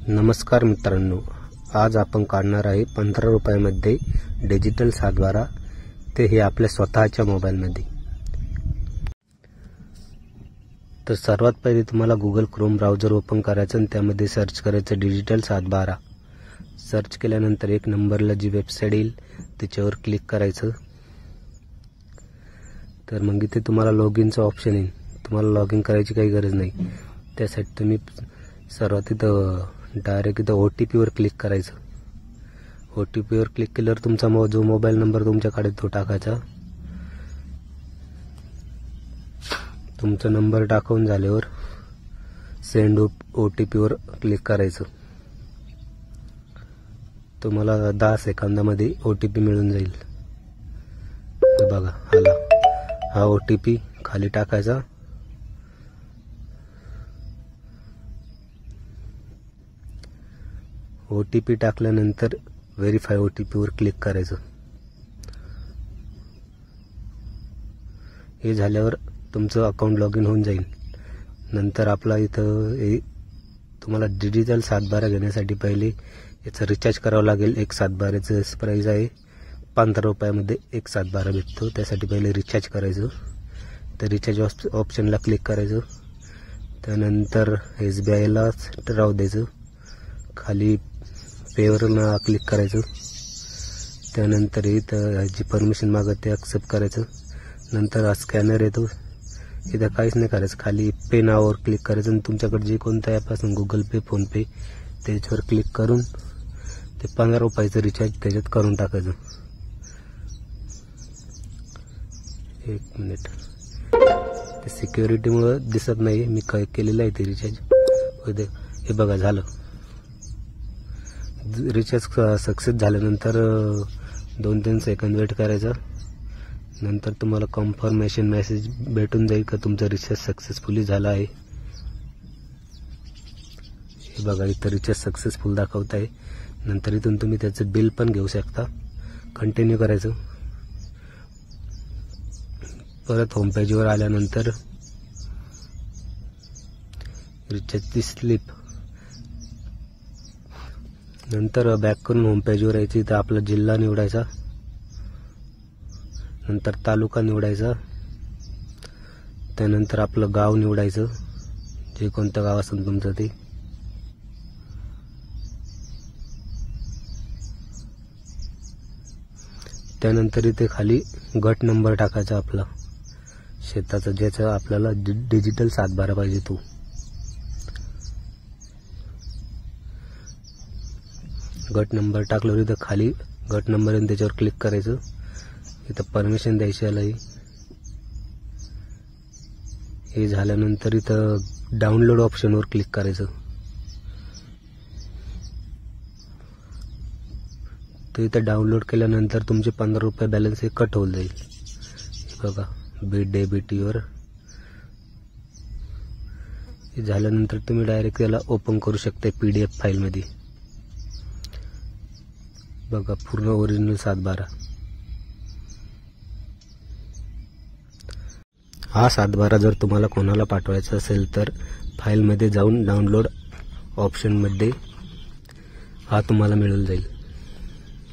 नमस्कार मित्रांनो, आज आपण काढणार आहे 15 रुपयामध्ये डिजिटल 7/12, ते हे आपल्या स्वतःच्या मोबाईलमध्ये। तर सर्वात पहिले तुम्हाला गुगल क्रोम ब्राउझर ओपन करायचं आणि त्यामध्ये सर्च करायचं डिजिटल 7/12। सर्च केल्यानंतर एक नंबरला जी वेबसाईट येईल त्याच्यावर क्लिक करायचं। तर मग इथे तुम्हाला लॉगिनचं ऑप्शन येईल। तुम्हाला लॉगिन करायची काही गरज नाही, त्यासाठी तुम्ही सर्वात इथं डायरेक्ट इथं OTP वर क्लिक करायचं। OTP वर क्लिक केल्यावर तुमचा जो मोबाईल नंबर तुमच्याकडे तो टाकायचा। तुमचा नंबर टाकून झाल्यावर सेंड OTP वर क्लिक करायचं। तुम्हाला 10 सेकंदामध्ये OTP मिळून जाईल। बघा आला, हा OTP खाली टाकायचा। OTP टाकल्यानंतर व्हेरीफाय OTP वर क्लिक करायचं। हे झाल्यावर तुमचं अकाउंट लॉगिन होऊन जाईल। नंतर आपला इथं तुम्हाला डिजिटल 7/12 घेण्यासाठी पहिले याचा रिचार्ज करावं लागेल। एक 7/12चं प्राइस आहे 15 रुपयामध्ये एक 7/12 भेटतो। त्यासाठी पहिले रिचार्ज करायचं। तर रिचार्ज ऑप्शनला क्लिक करायचं। त्यानंतर SBI ला राहू द्यायचं। खाली पेवर क्लिक करायचं। त्यानंतर इथं जी परमिशन मागत ते ॲक्सेप्ट करायचं। नंतर हा स्कॅनर येतो, इथं काहीच नाही करायचं, खाली पे नावावर क्लिक करायचं आणि तुमच्याकडे जे कोणतं ॲप असेल गुगल पे, फोन पे, त्याच्यावर क्लिक करून ते 15 रुपयाचं रिचार्ज त्याच्यात करून टाकायचं। एक मिनिट, ते सिक्युरिटीमुळे दिसत नाही, मी काय केलेलं आहे ते रिचार्ज। हे बघा झालं, रिचार्ज सक्सेस झाल्यानंतर 2-3 सेकंद वेट करायचा। नंतर तुम्हाला कन्फर्मेशन मेसेज भेटून जाईल का तुमचा रिचार्ज सक्सेसफुली झाला आहे। हे बघा इथं रिचार्ज सक्सेसफुल दाखवत आहे। नंतर इथून तुम्ही त्याचं बिल पण घेऊ शकता। कंटिन्यू करायचं। परत होम पेजवर आल्यानंतर रिचार्जची स्लिप, नंतर बॅक करून होम पेजवर यायची। तर आपला जिल्हा निवडायचा, नंतर तालुका निवडायचा, त्यानंतर आपलं गाव निवडायचं, जे कोणतं गाव असेल तुमचं ते। त्यानंतर इथे खाली गट नंबर टाकायचा आपला शेताचा, ज्याचा आपल्याला डिजिटल 7/12 पाहिजे तो। गट नंबर टाकल्यावर इथं खाली गट नंबर आणि त्याच्यावर क्लिक करायचं। इथं परमिशन द्यायची आला। हे झाल्यानंतर इथं डाउनलोड ऑप्शनवर क्लिक करायचं। तर इथं डाउनलोड केल्यानंतर तुमचे 15 रुपये बॅलन्स हे कट होऊन जाईल। बघा डेबिटवर हे झाल्यानंतर तुम्ही डायरेक्ट त्याला ओपन करू शकता PDF फाईलमध्ये। बघा पूर्ण ओरिजिनल 7/12। हा 7/12 जर तुम्हाला कोणाला पाठवायचा असेल तर फाईलमध्ये जाऊन डाउनलोड ऑप्शनमध्ये हा तुम्हाला मिळून जाईल।